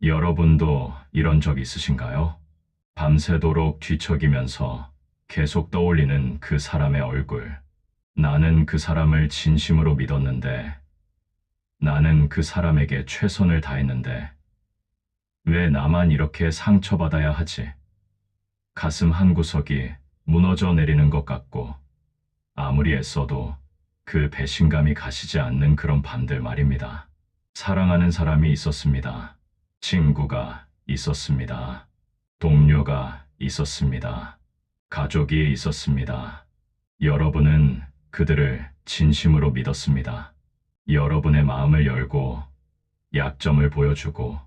여러분도 이런 적 있으신가요? 밤새도록 뒤척이면서 계속 떠올리는 그 사람의 얼굴. 나는 그 사람을 진심으로 믿었는데, 나는 그 사람에게 최선을 다했는데, 왜 나만 이렇게 상처받아야 하지? 가슴 한구석이 무너져 내리는 것 같고, 아무리 애써도 그 배신감이 가시지 않는 그런 밤들 말입니다. 사랑하는 사람이 있었습니다. 친구가 있었습니다. 동료가 있었습니다. 가족이 있었습니다. 여러분은 그들을 진심으로 믿었습니다. 여러분의 마음을 열고 약점을 보여주고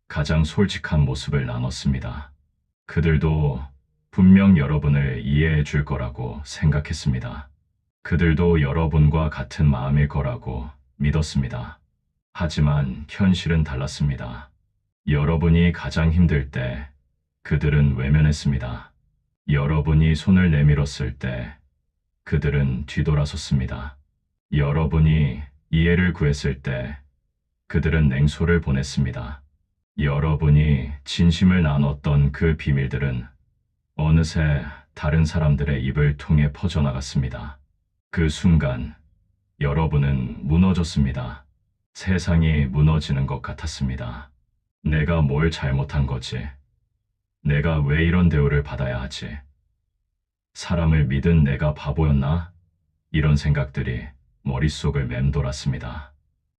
가장 솔직한 모습을 나눴습니다. 그들도 분명 여러분을 이해해 줄 거라고 생각했습니다. 그들도 여러분과 같은 마음일 거라고 믿었습니다. 하지만 현실은 달랐습니다. 여러분이 가장 힘들 때 그들은 외면했습니다. 여러분이 손을 내밀었을 때 그들은 뒤돌아섰습니다. 여러분이 이해를 구했을 때 그들은 냉소를 보냈습니다. 여러분이 진심을 나눴던 그 비밀들은 어느새 다른 사람들의 입을 통해 퍼져나갔습니다. 그 순간 여러분은 무너졌습니다. 세상이 무너지는 것 같았습니다. 내가 뭘 잘못한 거지? 내가 왜 이런 대우를 받아야 하지? 사람을 믿은 내가 바보였나? 이런 생각들이 머릿속을 맴돌았습니다.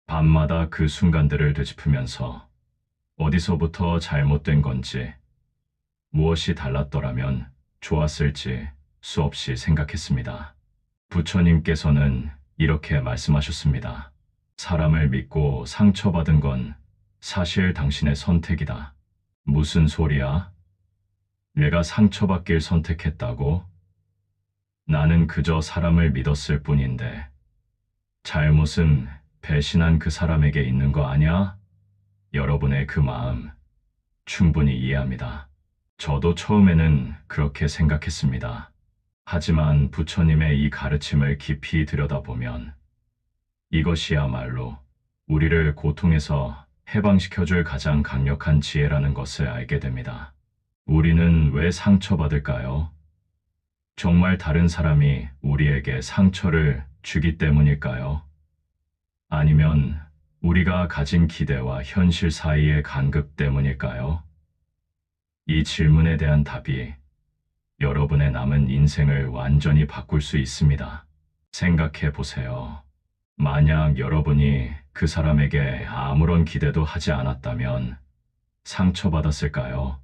밤마다 그 순간들을 되짚으면서 어디서부터 잘못된 건지, 무엇이 달랐더라면 좋았을지 수없이 생각했습니다. 부처님께서는 이렇게 말씀하셨습니다. 사람을 믿고 상처받은 건 사실 당신의 선택이다. 무슨 소리야? 내가 상처받길 선택했다고? 나는 그저 사람을 믿었을 뿐인데 잘못은 배신한 그 사람에게 있는 거 아니야? 여러분의 그 마음 충분히 이해합니다. 저도 처음에는 그렇게 생각했습니다. 하지만 부처님의 이 가르침을 깊이 들여다보면 이것이야말로 우리를 고통에서 해방시켜줄 가장 강력한 지혜라는 것을 알게 됩니다. 우리는 왜 상처받을까요? 정말 다른 사람이 우리에게 상처를 주기 때문일까요? 아니면 우리가 가진 기대와 현실 사이의 간극 때문일까요? 이 질문에 대한 답이 여러분의 남은 인생을 완전히 바꿀 수 있습니다. 생각해 보세요. 만약 여러분이 그 사람에게 아무런 기대도 하지 않았다면 상처받았을까요?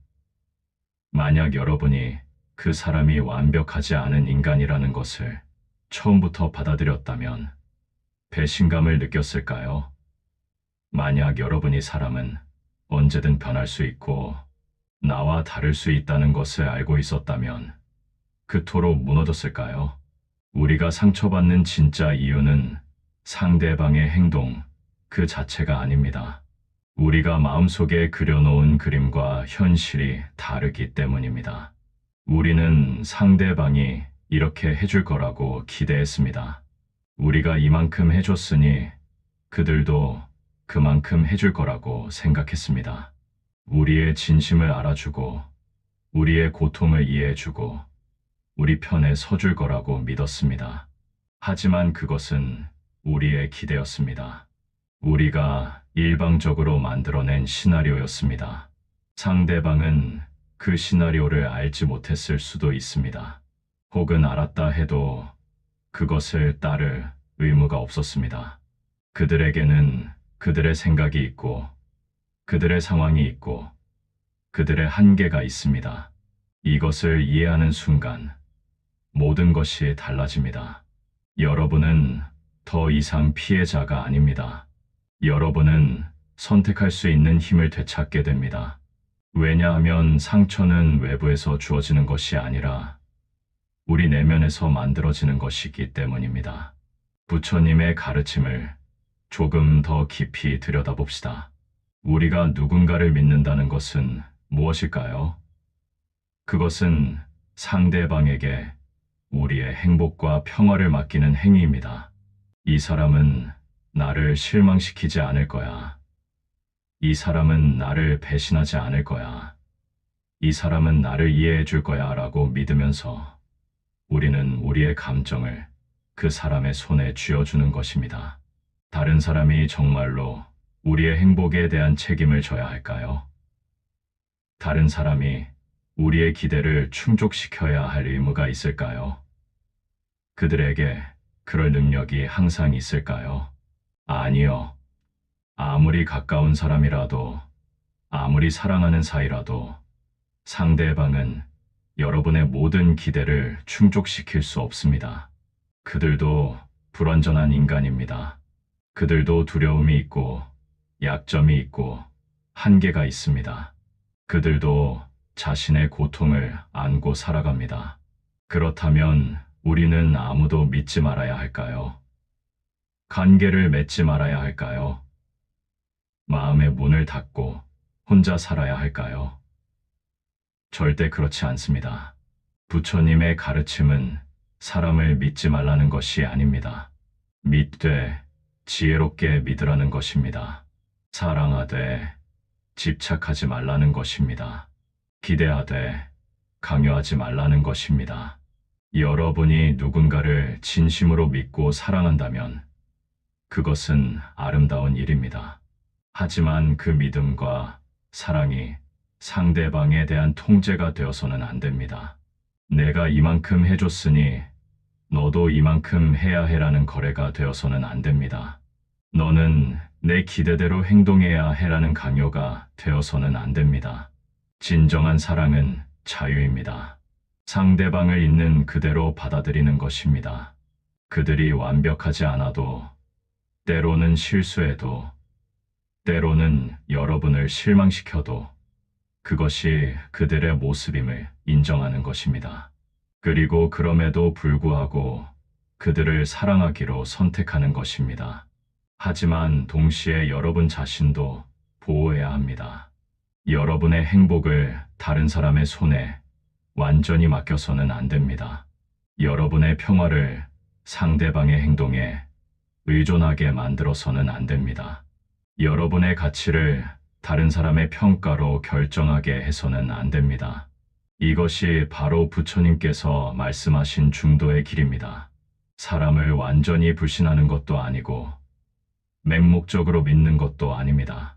만약 여러분이 그 사람이 완벽하지 않은 인간이라는 것을 처음부터 받아들였다면 배신감을 느꼈을까요? 만약 여러분이 사람은 언제든 변할 수 있고 나와 다를 수 있다는 것을 알고 있었다면 그토록 무너졌을까요? 우리가 상처받는 진짜 이유는 상대방의 행동 그 자체가 아닙니다. 우리가 마음속에 그려놓은 그림과 현실이 다르기 때문입니다. 우리는 상대방이 이렇게 해줄 거라고 기대했습니다. 우리가 이만큼 해줬으니 그들도 그만큼 해줄 거라고 생각했습니다. 우리의 진심을 알아주고 우리의 고통을 이해해주고 우리 편에 서줄 거라고 믿었습니다. 하지만 그것은 우리의 기대였습니다. 우리가 일방적으로 만들어낸 시나리오였습니다. 상대방은 그 시나리오를 알지 못했을 수도 있습니다. 혹은 알았다 해도 그것을 따를 의무가 없었습니다. 그들에게는 그들의 생각이 있고 그들의 상황이 있고 그들의 한계가 있습니다. 이것을 이해하는 순간 모든 것이 달라집니다. 여러분은 더 이상 피해자가 아닙니다. 여러분은 선택할 수 있는 힘을 되찾게 됩니다. 왜냐하면 상처는 외부에서 주어지는 것이 아니라 우리 내면에서 만들어지는 것이기 때문입니다. 부처님의 가르침을 조금 더 깊이 들여다봅시다. 우리가 누군가를 믿는다는 것은 무엇일까요? 그것은 상대방에게 우리의 행복과 평화를 맡기는 행위입니다. 이 사람은 나를 실망시키지 않을 거야. 이 사람은 나를 배신하지 않을 거야. 이 사람은 나를 이해해 줄 거야 라고 믿으면서 우리는 우리의 감정을 그 사람의 손에 쥐어주는 것입니다. 다른 사람이 정말로 우리의 행복에 대한 책임을 져야 할까요? 다른 사람이 우리의 기대를 충족시켜야 할 의무가 있을까요? 그들에게 그럴 능력이 항상 있을까요? 아니요. 아무리 가까운 사람이라도, 아무리 사랑하는 사이라도 상대방은 여러분의 모든 기대를 충족시킬 수 없습니다. 그들도 불완전한 인간입니다. 그들도 두려움이 있고, 약점이 있고, 한계가 있습니다. 그들도 자신의 고통을 안고 살아갑니다. 그렇다면 우리는 아무도 믿지 말아야 할까요? 관계를 맺지 말아야 할까요? 마음의 문을 닫고 혼자 살아야 할까요? 절대 그렇지 않습니다. 부처님의 가르침은 사람을 믿지 말라는 것이 아닙니다. 믿되 지혜롭게 믿으라는 것입니다. 사랑하되 집착하지 말라는 것입니다. 기대하되 강요하지 말라는 것입니다. 여러분이 누군가를 진심으로 믿고 사랑한다면 그것은 아름다운 일입니다. 하지만 그 믿음과 사랑이 상대방에 대한 통제가 되어서는 안 됩니다. 내가 이만큼 해줬으니 너도 이만큼 해야 해라는 거래가 되어서는 안 됩니다. 너는 내 기대대로 행동해야 해라는 강요가 되어서는 안 됩니다. 진정한 사랑은 자유입니다. 상대방을 있는 그대로 받아들이는 것입니다. 그들이 완벽하지 않아도, 때로는 실수해도, 때로는 여러분을 실망시켜도 그것이 그들의 모습임을 인정하는 것입니다. 그리고 그럼에도 불구하고 그들을 사랑하기로 선택하는 것입니다. 하지만 동시에 여러분 자신도 보호해야 합니다. 여러분의 행복을 다른 사람의 손에 완전히 맡겨서는 안 됩니다. 여러분의 평화를 상대방의 행동에 의존하게 만들어서는 안 됩니다. 여러분의 가치를 다른 사람의 평가로 결정하게 해서는 안 됩니다. 이것이 바로 부처님께서 말씀하신 중도의 길입니다. 사람을 완전히 불신하는 것도 아니고 맹목적으로 믿는 것도 아닙니다.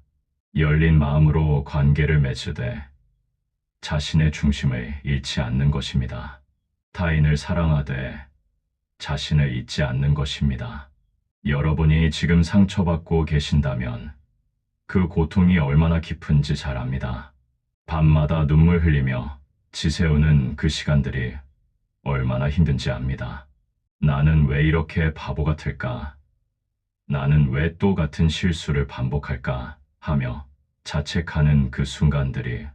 열린 마음으로 관계를 맺으되 자신의 중심을 잃지 않는 것입니다. 타인을 사랑하되 자신을 잊지 않는 것입니다. 여러분이 지금 상처받고 계신다면 그 고통이 얼마나 깊은지 잘 압니다. 밤마다 눈물 흘리며 지새우는 그 시간들이 얼마나 힘든지 압니다. 나는 왜 이렇게 바보 같을까? 나는 왜 또 같은 실수를 반복할까? 하며 자책하는 그 순간들이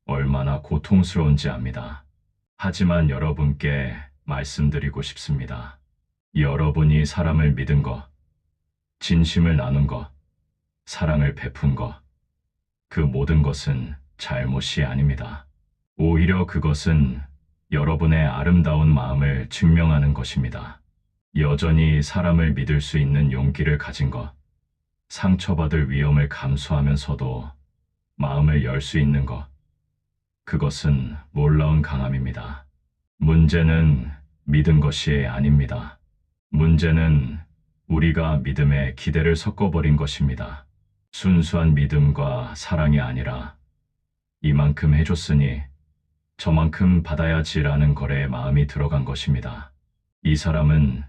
얼마나 고통스러운지 압니다. 하지만 여러분께 말씀드리고 싶습니다. 여러분이 사람을 믿은 것, 진심을 나눈 것, 사랑을 베푼 것, 그 모든 것은 잘못이 아닙니다. 오히려 그것은 여러분의 아름다운 마음을 증명하는 것입니다. 여전히 사람을 믿을 수 있는 용기를 가진 것, 상처받을 위험을 감수하면서도 마음을 열 수 있는 것, 그것은 놀라운 강함입니다. 문제는 믿은 것이 아닙니다. 문제는 우리가 믿음에 기대를 섞어버린 것입니다. 순수한 믿음과 사랑이 아니라 이만큼 해줬으니 저만큼 받아야지라는 거래에 마음이 들어간 것입니다. 이 사람은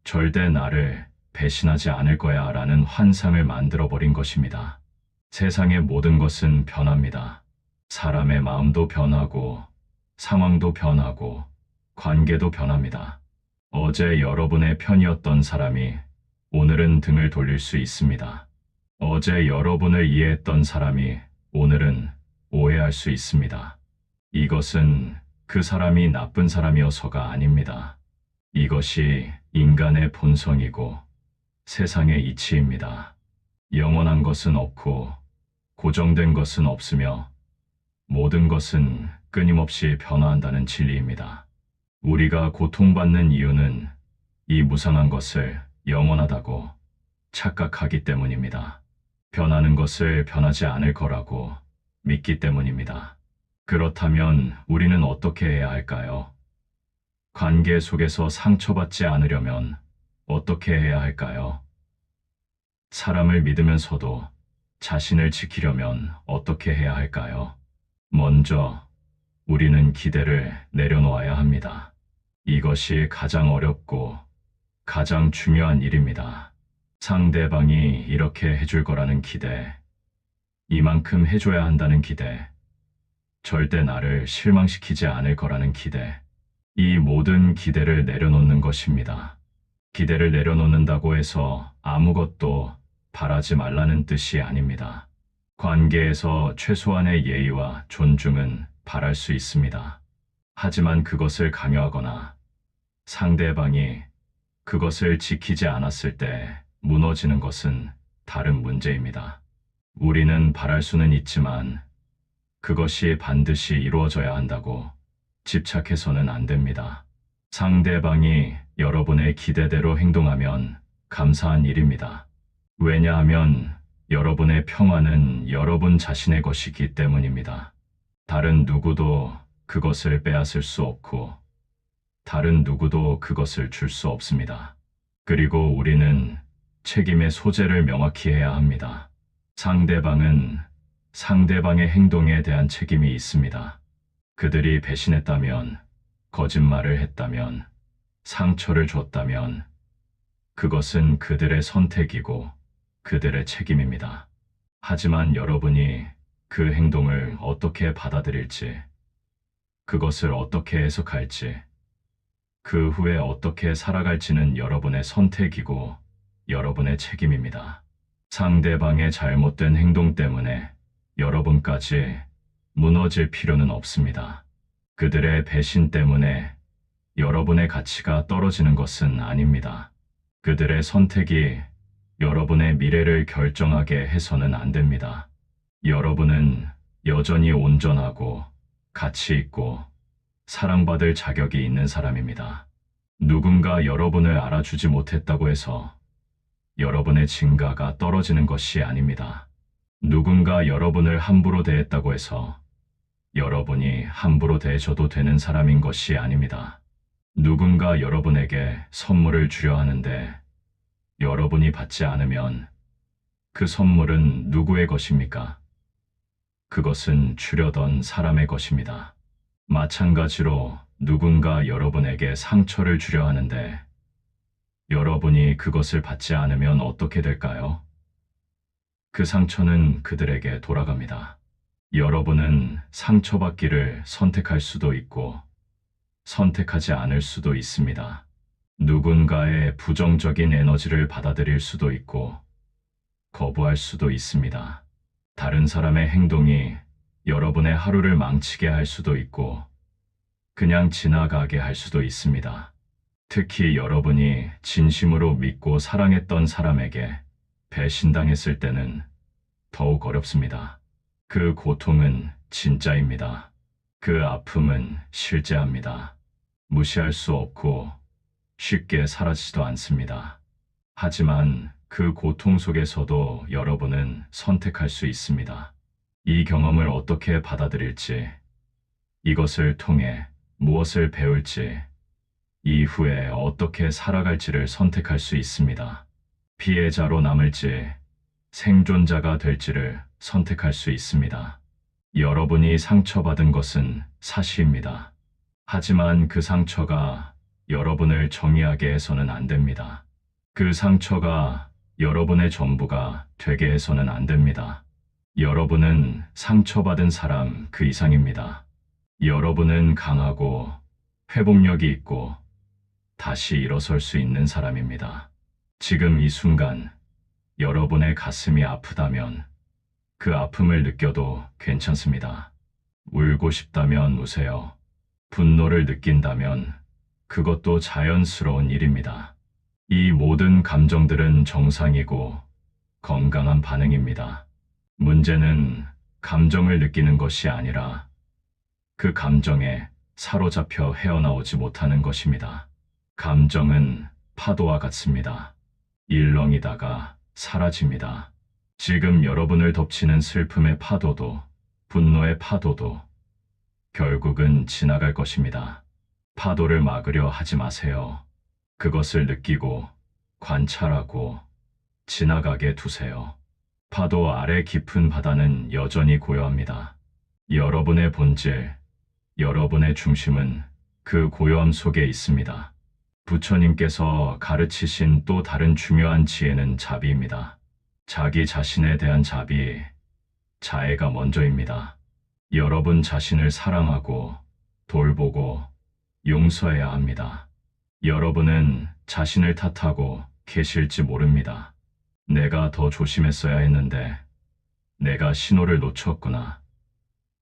절대 나를 배신하지 않을 거야 라는 환상을 만들어버린 것입니다. 세상의 모든 것은 변합니다. 사람의 마음도 변하고 상황도 변하고 관계도 변합니다. 어제 여러분의 편이었던 사람이 오늘은 등을 돌릴 수 있습니다. 어제 여러분을 이해했던 사람이 오늘은 오해할 수 있습니다. 이것은 그 사람이 나쁜 사람이어서가 아닙니다. 이것이 인간의 본성이고 세상의 이치입니다. 영원한 것은 없고 고정된 것은 없으며 모든 것은 끊임없이 변화한다는 진리입니다. 우리가 고통받는 이유는 이 무상한 것을 영원하다고 착각하기 때문입니다. 변하는 것을 변하지 않을 거라고 믿기 때문입니다. 그렇다면 우리는 어떻게 해야 할까요? 관계 속에서 상처받지 않으려면 어떻게 해야 할까요? 사람을 믿으면서도 자신을 지키려면 어떻게 해야 할까요? 먼저 우리는 기대를 내려놓아야 합니다. 이것이 가장 어렵고 가장 중요한 일입니다. 상대방이 이렇게 해줄 거라는 기대, 이만큼 해줘야 한다는 기대, 절대 나를 실망시키지 않을 거라는 기대, 이 모든 기대를 내려놓는 것입니다. 기대를 내려놓는다고 해서 아무것도 바라지 말라는 뜻이 아닙니다. 관계에서 최소한의 예의와 존중은 바랄 수 있습니다. 하지만 그것을 강요하거나 상대방이 그것을 지키지 않았을 때 무너지는 것은 다른 문제입니다. 우리는 바랄 수는 있지만 그것이 반드시 이루어져야 한다고 집착해서는 안 됩니다. 상대방이 여러분의 기대대로 행동하면 감사한 일입니다. 왜냐하면 여러분의 평화는 여러분 자신의 것이기 때문입니다. 다른 누구도 그것을 빼앗을 수 없고 다른 누구도 그것을 줄 수 없습니다. 그리고 우리는 책임의 소재를 명확히 해야 합니다. 상대방은 상대방의 행동에 대한 책임이 있습니다. 그들이 배신했다면, 거짓말을 했다면, 상처를 줬다면 그것은 그들의 선택이고 그들의 책임입니다. 하지만 여러분이 그 행동을 어떻게 받아들일지, 그것을 어떻게 해석할지, 그 후에 어떻게 살아갈지는 여러분의 선택이고 여러분의 책임입니다. 상대방의 잘못된 행동 때문에 여러분까지 무너질 필요는 없습니다. 그들의 배신 때문에 여러분의 가치가 떨어지는 것은 아닙니다. 그들의 선택이 여러분의 미래를 결정하게 해서는 안 됩니다. 여러분은 여전히 온전하고 가치 있고 사랑받을 자격이 있는 사람입니다. 누군가 여러분을 알아주지 못했다고 해서 여러분의 진가가 떨어지는 것이 아닙니다. 누군가 여러분을 함부로 대했다고 해서 여러분이 함부로 대해줘도 되는 사람인 것이 아닙니다. 누군가 여러분에게 선물을 주려 하는데 여러분이 받지 않으면 그 선물은 누구의 것입니까? 그것은 주려던 사람의 것입니다. 마찬가지로 누군가 여러분에게 상처를 주려 하는데 여러분이 그것을 받지 않으면 어떻게 될까요? 그 상처는 그들에게 돌아갑니다. 여러분은 상처받기를 선택할 수도 있고 선택하지 않을 수도 있습니다. 누군가의 부정적인 에너지를 받아들일 수도 있고 거부할 수도 있습니다. 다른 사람의 행동이 여러분의 하루를 망치게 할 수도 있고 그냥 지나가게 할 수도 있습니다. 특히 여러분이 진심으로 믿고 사랑했던 사람에게 배신당했을 때는 더욱 어렵습니다. 그 고통은 진짜입니다. 그 아픔은 실제합니다. 무시할 수 없고 쉽게 사라지지도 않습니다. 하지만 그 고통 속에서도 여러분은 선택할 수 있습니다. 이 경험을 어떻게 받아들일지, 이것을 통해 무엇을 배울지, 이후에 어떻게 살아갈지를 선택할 수 있습니다. 피해자로 남을지 생존자가 될지를 선택할 수 있습니다. 여러분이 상처받은 것은 사실입니다. 하지만 그 상처가 여러분을 정의하게 해서는 안 됩니다. 그 상처가 여러분의 전부가 되게 해서는 안 됩니다. 여러분은 상처받은 사람 그 이상입니다. 여러분은 강하고 회복력이 있고 다시 일어설 수 있는 사람입니다. 지금 이 순간 여러분의 가슴이 아프다면 그 아픔을 느껴도 괜찮습니다. 울고 싶다면 우세요. 분노를 느낀다면 그것도 자연스러운 일입니다. 이 모든 감정들은 정상이고 건강한 반응입니다. 문제는 감정을 느끼는 것이 아니라 그 감정에 사로잡혀 헤어나오지 못하는 것입니다. 감정은 파도와 같습니다. 일렁이다가 사라집니다. 지금 여러분을 덮치는 슬픔의 파도도, 분노의 파도도 결국은 지나갈 것입니다. 파도를 막으려 하지 마세요. 그것을 느끼고 관찰하고 지나가게 두세요. 파도 아래 깊은 바다는 여전히 고요합니다. 여러분의 본질, 여러분의 중심은 그 고요함 속에 있습니다. 부처님께서 가르치신 또 다른 중요한 지혜는 자비입니다. 자기 자신에 대한 자비, 자애가 먼저입니다. 여러분 자신을 사랑하고 돌보고 용서해야 합니다. 여러분은 자신을 탓하고 계실지 모릅니다. 내가 더 조심했어야 했는데, 내가 신호를 놓쳤구나.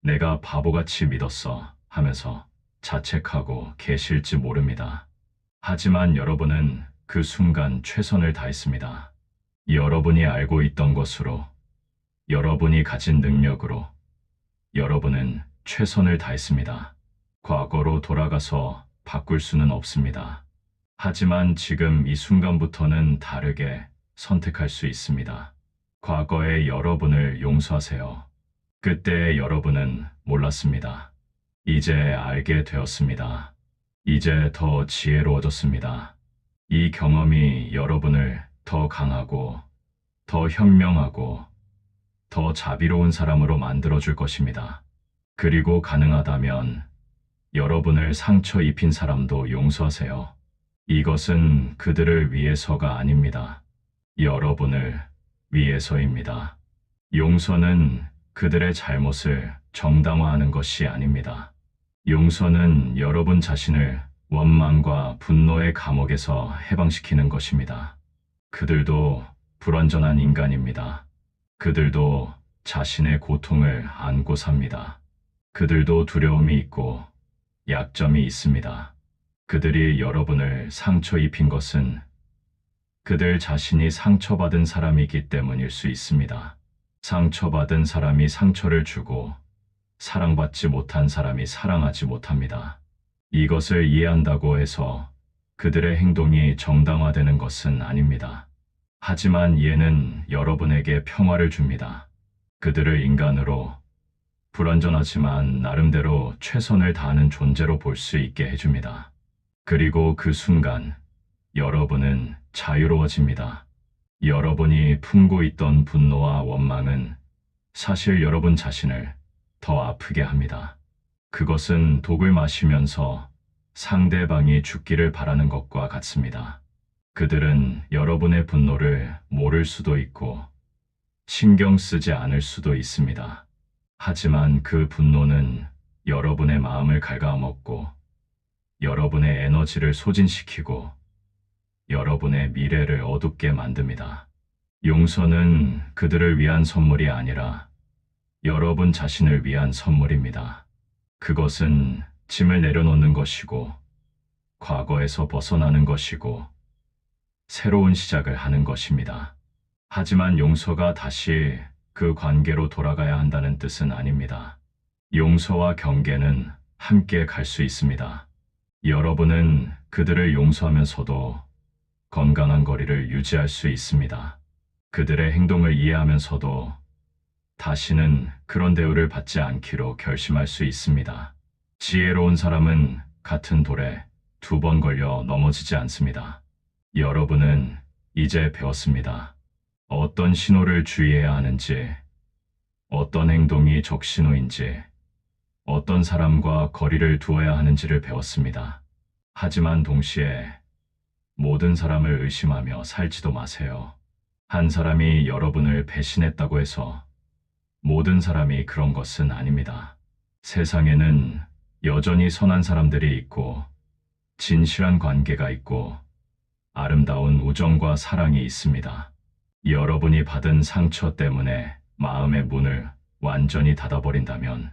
내가 바보같이 믿었어 하면서 자책하고 계실지 모릅니다. 하지만 여러분은 그 순간 최선을 다했습니다. 여러분이 알고 있던 것으로, 여러분이 가진 능력으로 여러분은 최선을 다했습니다. 과거로 돌아가서 바꿀 수는 없습니다. 하지만 지금 이 순간부터는 다르게 선택할 수 있습니다. 과거의 여러분을 용서하세요. 그때의 여러분은 몰랐습니다. 이제 알게 되었습니다. 이제 더 지혜로워졌습니다. 이 경험이 여러분을 더 강하고, 더 현명하고, 더 자비로운 사람으로 만들어줄 것입니다. 그리고 가능하다면 여러분을 상처 입힌 사람도 용서하세요. 이것은 그들을 위해서가 아닙니다. 여러분을 위해서입니다. 용서는 그들의 잘못을 정당화하는 것이 아닙니다. 용서는 여러분 자신을 원망과 분노의 감옥에서 해방시키는 것입니다. 그들도 불완전한 인간입니다. 그들도 자신의 고통을 안고 삽니다. 그들도 두려움이 있고 약점이 있습니다. 그들이 여러분을 상처 입힌 것은 그들 자신이 상처받은 사람이기 때문일 수 있습니다. 상처받은 사람이 상처를 주고 사랑받지 못한 사람이 사랑하지 못합니다. 이것을 이해한다고 해서 그들의 행동이 정당화되는 것은 아닙니다. 하지만 이해는 여러분에게 평화를 줍니다. 그들을 인간으로, 불완전하지만 나름대로 최선을 다하는 존재로 볼 수 있게 해줍니다. 그리고 그 순간 여러분은 자유로워집니다. 여러분이 품고 있던 분노와 원망은 사실 여러분 자신을 더 아프게 합니다. 그것은 독을 마시면서 상대방이 죽기를 바라는 것과 같습니다. 그들은 여러분의 분노를 모를 수도 있고 신경 쓰지 않을 수도 있습니다. 하지만 그 분노는 여러분의 마음을 갉아먹고 여러분의 에너지를 소진시키고 여러분의 미래를 어둡게 만듭니다. 용서는 그들을 위한 선물이 아니라 여러분 자신을 위한 선물입니다. 그것은 짐을 내려놓는 것이고 과거에서 벗어나는 것이고 새로운 시작을 하는 것입니다. 하지만 용서가 다시 그 관계로 돌아가야 한다는 뜻은 아닙니다. 용서와 경계는 함께 갈 수 있습니다. 여러분은 그들을 용서하면서도 건강한 거리를 유지할 수 있습니다. 그들의 행동을 이해하면서도 다시는 그런 대우를 받지 않기로 결심할 수 있습니다. 지혜로운 사람은 같은 돌에 2번 걸려 넘어지지 않습니다. 여러분은 이제 배웠습니다. 어떤 신호를 주의해야 하는지, 어떤 행동이 적신호인지, 어떤 사람과 거리를 두어야 하는지를 배웠습니다. 하지만 동시에 모든 사람을 의심하며 살지도 마세요. 한 사람이 여러분을 배신했다고 해서 모든 사람이 그런 것은 아닙니다. 세상에는 여전히 선한 사람들이 있고 진실한 관계가 있고 아름다운 우정과 사랑이 있습니다. 여러분이 받은 상처 때문에 마음의 문을 완전히 닫아버린다면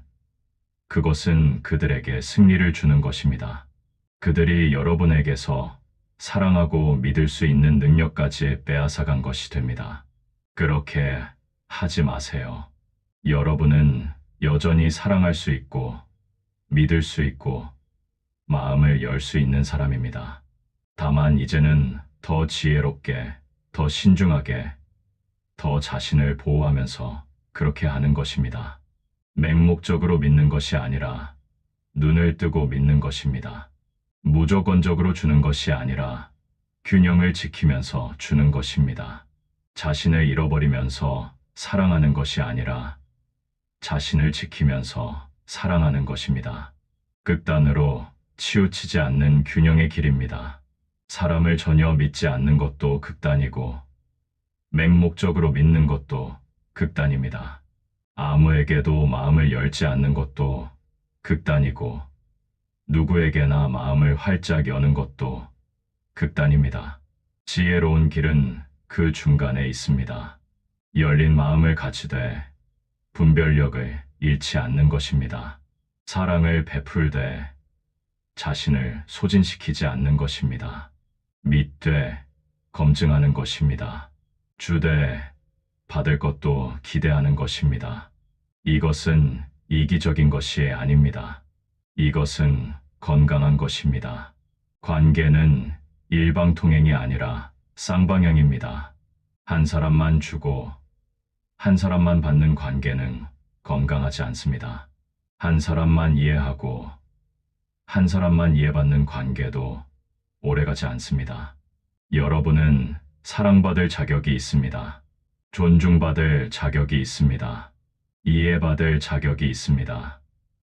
그것은 그들에게 승리를 주는 것입니다. 그들이 여러분에게서 사랑하고 믿을 수 있는 능력까지 빼앗아간 것이 됩니다. 그렇게 하지 마세요. 여러분은 여전히 사랑할 수 있고 믿을 수 있고 마음을 열 수 있는 사람입니다. 다만 이제는 더 지혜롭게, 더 신중하게, 더 자신을 보호하면서 그렇게 하는 것입니다. 맹목적으로 믿는 것이 아니라 눈을 뜨고 믿는 것입니다. 무조건적으로 주는 것이 아니라 균형을 지키면서 주는 것입니다. 자신을 잃어버리면서 사랑하는 것이 아니라 자신을 지키면서 사랑하는 것입니다. 극단으로 치우치지 않는 균형의 길입니다. 사람을 전혀 믿지 않는 것도 극단이고 맹목적으로 믿는 것도 극단입니다. 아무에게도 마음을 열지 않는 것도 극단이고 누구에게나 마음을 활짝 여는 것도 극단입니다. 지혜로운 길은 그 중간에 있습니다. 열린 마음을 가지되 분별력을 잃지 않는 것입니다. 사랑을 베풀되 자신을 소진시키지 않는 것입니다. 믿되 검증하는 것입니다. 주되 받을 것도 기대하는 것입니다. 이것은 이기적인 것이 아닙니다. 이것은 건강한 것입니다. 관계는 일방통행이 아니라 쌍방향입니다. 한 사람만 주고 한 사람만 받는 관계는 건강하지 않습니다. 한 사람만 이해하고 한 사람만 이해받는 관계도 오래가지 않습니다. 여러분은 사랑받을 자격이 있습니다. 존중받을 자격이 있습니다. 이해받을 자격이 있습니다.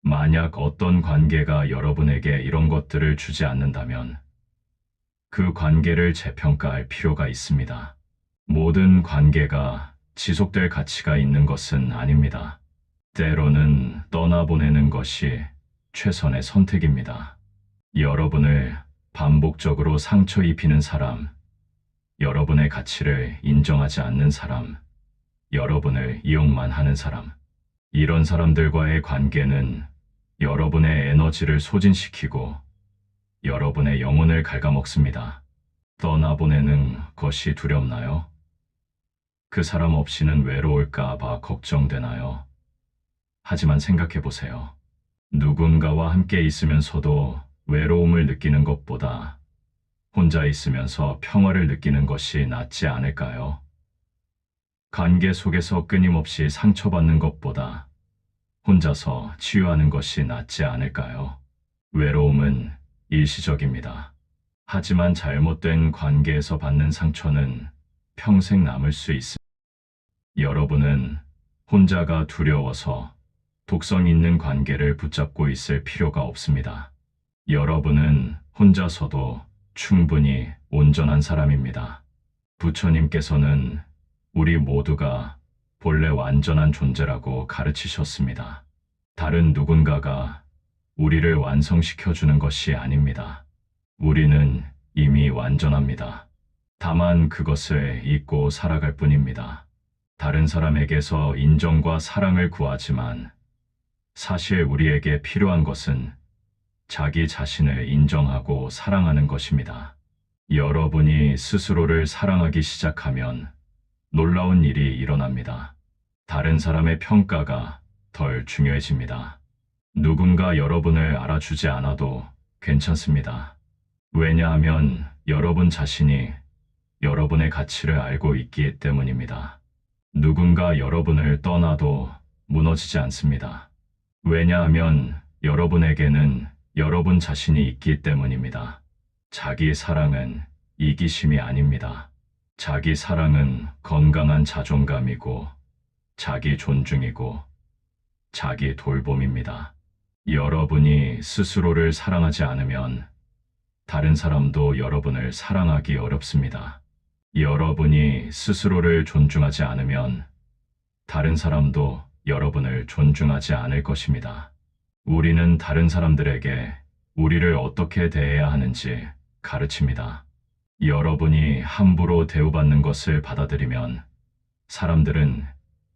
만약 어떤 관계가 여러분에게 이런 것들을 주지 않는다면 그 관계를 재평가할 필요가 있습니다. 모든 관계가 지속될 가치가 있는 것은 아닙니다. 때로는 떠나보내는 것이 최선의 선택입니다. 여러분을 반복적으로 상처 입히는 사람, 여러분의 가치를 인정하지 않는 사람, 여러분을 이용만 하는 사람, 이런 사람들과의 관계는 여러분의 에너지를 소진시키고 여러분의 영혼을 갉아먹습니다. 떠나보내는 것이 두렵나요? 그 사람 없이는 외로울까 봐 걱정되나요? 하지만 생각해 보세요. 누군가와 함께 있으면서도 외로움을 느끼는 것보다 혼자 있으면서 평화를 느끼는 것이 낫지 않을까요? 관계 속에서 끊임없이 상처받는 것보다 혼자서 치유하는 것이 낫지 않을까요? 외로움은 일시적입니다. 하지만 잘못된 관계에서 받는 상처는 평생 남을 수 있습니다. 여러분은 혼자가 두려워서 독성 있는 관계를 붙잡고 있을 필요가 없습니다. 여러분은 혼자서도 충분히 온전한 사람입니다. 부처님께서는 우리 모두가 본래 완전한 존재라고 가르치셨습니다. 다른 누군가가 우리를 완성시켜주는 것이 아닙니다. 우리는 이미 완전합니다. 다만 그것을 잊고 살아갈 뿐입니다. 다른 사람에게서 인정과 사랑을 구하지만 사실 우리에게 필요한 것은 자기 자신을 인정하고 사랑하는 것입니다. 여러분이 스스로를 사랑하기 시작하면 놀라운 일이 일어납니다. 다른 사람의 평가가 덜 중요해집니다. 누군가 여러분을 알아주지 않아도 괜찮습니다. 왜냐하면 여러분 자신이 여러분의 가치를 알고 있기 때문입니다. 누군가 여러분을 떠나도 무너지지 않습니다. 왜냐하면 여러분에게는 여러분 자신이 있기 때문입니다. 자기 사랑은 이기심이 아닙니다. 자기 사랑은 건강한 자존감이고 자기 존중이고 자기 돌봄입니다. 여러분이 스스로를 사랑하지 않으면 다른 사람도 여러분을 사랑하기 어렵습니다. 여러분이 스스로를 존중하지 않으면 다른 사람도 여러분을 존중하지 않을 것입니다. 우리는 다른 사람들에게 우리를 어떻게 대해야 하는지 가르칩니다. 여러분이 함부로 대우받는 것을 받아들이면 사람들은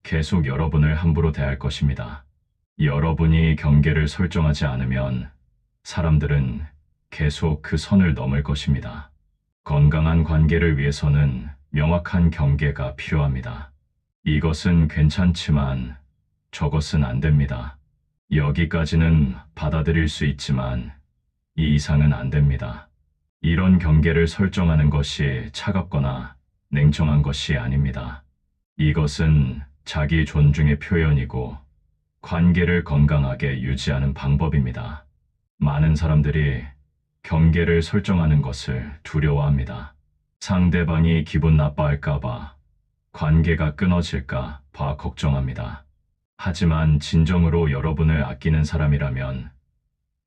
계속 여러분을 함부로 대할 것입니다. 여러분이 경계를 설정하지 않으면 사람들은 계속 그 선을 넘을 것입니다. 건강한 관계를 위해서는 명확한 경계가 필요합니다. 이것은 괜찮지만 저것은 안 됩니다. 여기까지는 받아들일 수 있지만 이 이상은 안 됩니다. 이런 경계를 설정하는 것이 차갑거나 냉정한 것이 아닙니다. 이것은 자기 존중의 표현이고 관계를 건강하게 유지하는 방법입니다. 많은 사람들이 경계를 설정하는 것을 두려워합니다. 상대방이 기분 나빠할까봐, 관계가 끊어질까 봐 걱정합니다. 하지만 진정으로 여러분을 아끼는 사람이라면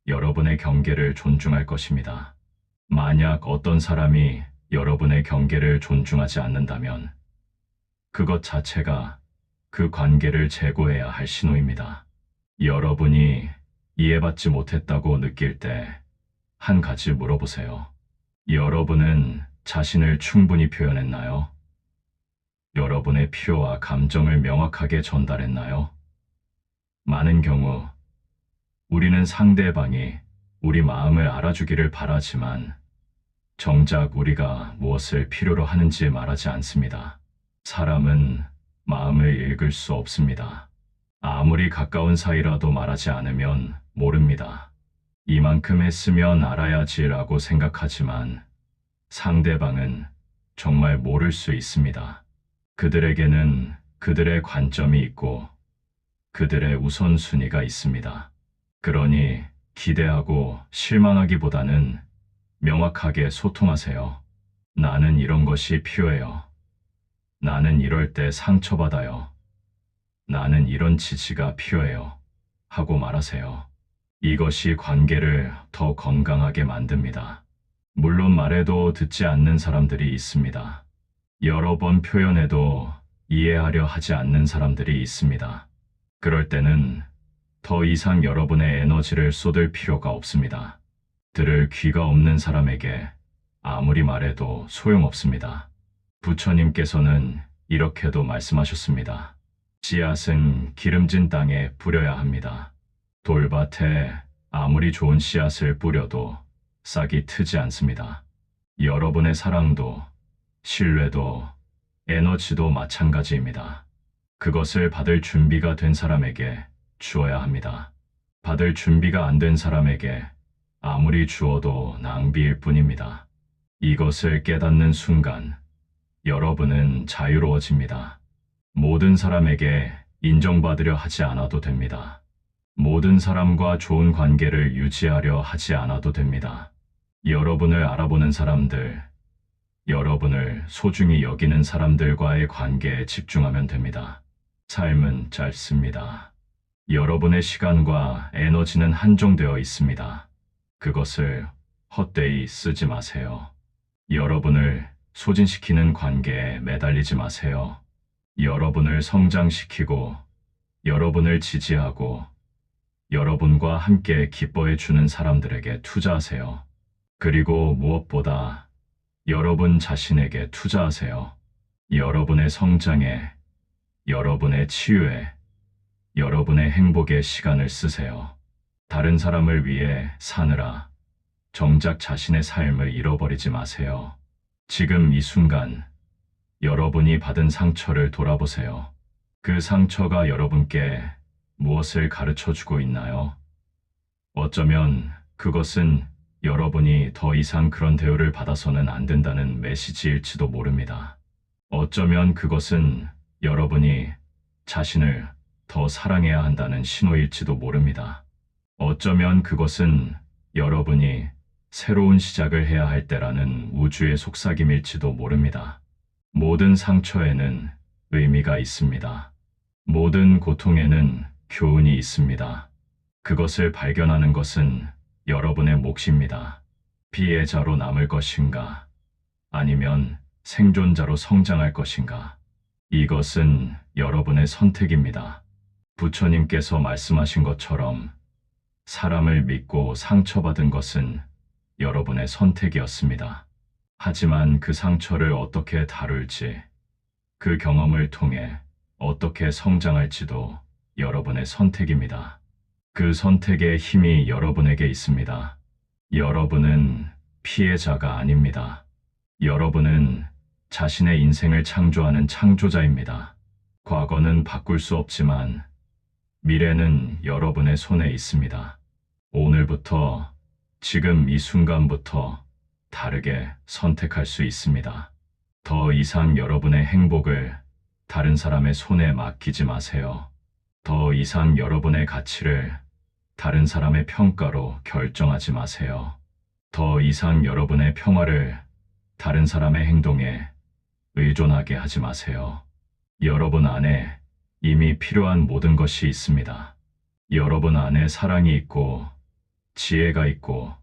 여러분의 경계를 존중할 것입니다. 만약 어떤 사람이 여러분의 경계를 존중하지 않는다면 그것 자체가 그 관계를 재고해야 할 신호입니다. 여러분이 이해받지 못했다고 느낄 때 한 가지 물어보세요. 여러분은 자신을 충분히 표현했나요? 여러분의 필요와 감정을 명확하게 전달했나요? 많은 경우 우리는 상대방이 우리 마음을 알아주기를 바라지만 정작 우리가 무엇을 필요로 하는지 말하지 않습니다. 사람은 마음을 읽을 수 없습니다. 아무리 가까운 사이라도 말하지 않으면 모릅니다. 이만큼 했으면 알아야지라고 생각하지만 상대방은 정말 모를 수 있습니다. 그들에게는 그들의 관점이 있고 그들의 우선순위가 있습니다. 그러니 기대하고 실망하기보다는 명확하게 소통하세요. 나는 이런 것이 필요해요. 나는 이럴 때 상처받아요. 나는 이런 지지가 필요해요. 하고 말하세요. 이것이 관계를 더 건강하게 만듭니다. 물론 말해도 듣지 않는 사람들이 있습니다. 여러 번 표현해도 이해하려 하지 않는 사람들이 있습니다. 그럴 때는 더 이상 여러분의 에너지를 쏟을 필요가 없습니다. 들을 귀가 없는 사람에게 아무리 말해도 소용없습니다. 부처님께서는 이렇게도 말씀하셨습니다. 씨앗은 기름진 땅에 뿌려야 합니다. 돌밭에 아무리 좋은 씨앗을 뿌려도 싹이 트지 않습니다. 여러분의 사랑도, 신뢰도, 에너지도 마찬가지입니다. 그것을 받을 준비가 된 사람에게 주어야 합니다. 받을 준비가 안 된 사람에게 아무리 주어도 낭비일 뿐입니다. 이것을 깨닫는 순간 여러분은 자유로워집니다. 모든 사람에게 인정받으려 하지 않아도 됩니다. 모든 사람과 좋은 관계를 유지하려 하지 않아도 됩니다. 여러분을 알아보는 사람들, 여러분을 소중히 여기는 사람들과의 관계에 집중하면 됩니다. 삶은 짧습니다. 여러분의 시간과 에너지는 한정되어 있습니다. 그것을 헛되이 쓰지 마세요. 여러분을 소진시키는 관계에 매달리지 마세요. 여러분을 성장시키고, 여러분을 지지하고, 여러분과 함께 기뻐해 주는 사람들에게 투자하세요. 그리고 무엇보다 여러분 자신에게 투자하세요. 여러분의 성장에, 여러분의 치유에, 여러분의 행복에 시간을 쓰세요. 다른 사람을 위해 사느라 정작 자신의 삶을 잃어버리지 마세요. 지금 이 순간 여러분이 받은 상처를 돌아보세요. 그 상처가 여러분께 무엇을 가르쳐 주고 있나요? 어쩌면 그것은 여러분이 더 이상 그런 대우를 받아서는 안 된다는 메시지일지도 모릅니다. 어쩌면 그것은 여러분이 자신을 더 사랑해야 한다는 신호일지도 모릅니다. 어쩌면 그것은 여러분이 새로운 시작을 해야 할 때라는 우주의 속삭임일지도 모릅니다. 모든 상처에는 의미가 있습니다. 모든 고통에는 교훈이 있습니다. 그것을 발견하는 것은 여러분의 몫입니다. 피해자로 남을 것인가, 아니면 생존자로 성장할 것인가. 이것은 여러분의 선택입니다. 부처님께서 말씀하신 것처럼 사람을 믿고 상처받은 것은 여러분의 선택이었습니다. 하지만 그 상처를 어떻게 다룰지, 그 경험을 통해 어떻게 성장할지도 여러분의 선택입니다. 그 선택의 힘이 여러분에게 있습니다. 여러분은 피해자가 아닙니다. 여러분은 자신의 인생을 창조하는 창조자입니다. 과거는 바꿀 수 없지만 미래는 여러분의 손에 있습니다. 오늘부터, 지금 이 순간부터 다르게 선택할 수 있습니다. 더 이상 여러분의 행복을 다른 사람의 손에 맡기지 마세요. 더 이상 여러분의 가치를 다른 사람의 평가로 결정하지 마세요. 더 이상 여러분의 평화를 다른 사람의 행동에 의존하게 하지 마세요. 여러분 안에 이미 필요한 모든 것이 있습니다. 여러분 안에 사랑이 있고 지혜가 있고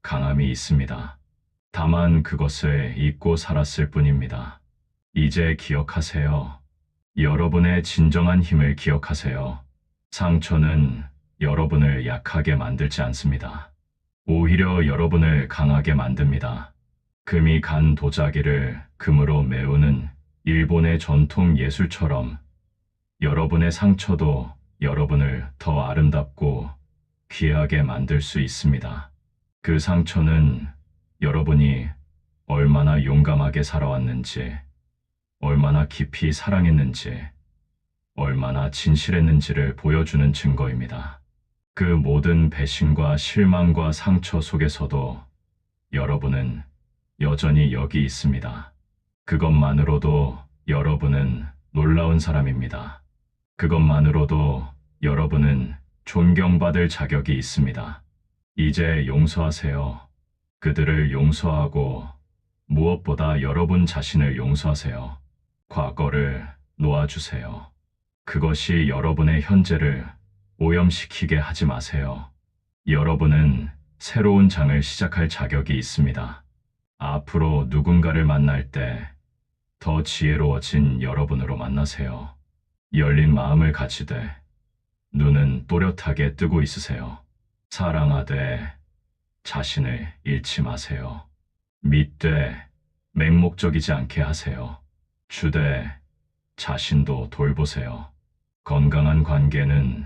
강함이 있습니다. 다만 그것을 잊고 살았을 뿐입니다. 이제 기억하세요. 여러분의 진정한 힘을 기억하세요. 상처는 여러분을 약하게 만들지 않습니다. 오히려 여러분을 강하게 만듭니다. 금이 간 도자기를 금으로 메우는 일본의 전통 예술처럼 여러분의 상처도 여러분을 더 아름답고 귀하게 만들 수 있습니다. 그 상처는 여러분이 얼마나 용감하게 살아왔는지, 얼마나 깊이 사랑했는지, 얼마나 진실했는지를 보여주는 증거입니다. 그 모든 배신과 실망과 상처 속에서도 여러분은 여전히 여기 있습니다. 그것만으로도 여러분은 놀라운 사람입니다. 그것만으로도 여러분은 존경받을 자격이 있습니다. 이제 용서하세요. 그들을 용서하고 무엇보다 여러분 자신을 용서하세요. 과거를 놓아주세요. 그것이 여러분의 현재를 오염시키게 하지 마세요. 여러분은 새로운 장을 시작할 자격이 있습니다. 앞으로 누군가를 만날 때 더 지혜로워진 여러분으로 만나세요. 열린 마음을 가지되 눈은 또렷하게 뜨고 있으세요. 사랑하되 자신을 잃지 마세요. 믿되 맹목적이지 않게 하세요. 주되 자신도 돌보세요. 건강한 관계는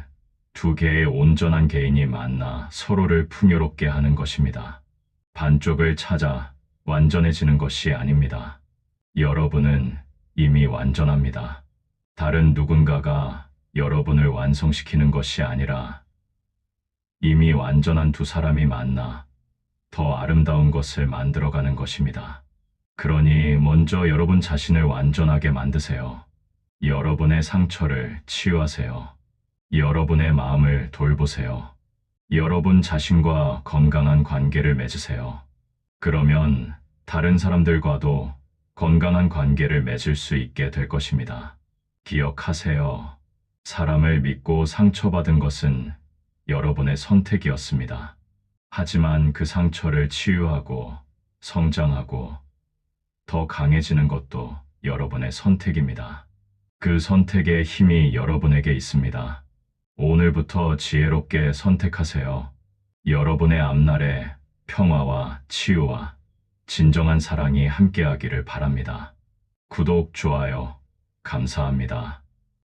두 개의 온전한 개인이 만나 서로를 풍요롭게 하는 것입니다. 반쪽을 찾아 완전해지는 것이 아닙니다. 여러분은 이미 완전합니다. 다른 누군가가 여러분을 완성시키는 것이 아니라 이미 완전한 두 사람이 만나 더 아름다운 것을 만들어가는 것입니다. 그러니 먼저 여러분 자신을 완전하게 만드세요. 여러분의 상처를 치유하세요. 여러분의 마음을 돌보세요. 여러분 자신과 건강한 관계를 맺으세요. 그러면 다른 사람들과도 건강한 관계를 맺을 수 있게 될 것입니다. 기억하세요. 사람을 믿고 상처받은 것은 여러분의 선택이었습니다. 하지만 그 상처를 치유하고 성장하고 더 강해지는 것도 여러분의 선택입니다. 그 선택의 힘이 여러분에게 있습니다. 오늘부터 지혜롭게 선택하세요. 여러분의 앞날에 평화와 치유와 진정한 사랑이 함께하기를 바랍니다. 구독, 좋아요, 감사합니다.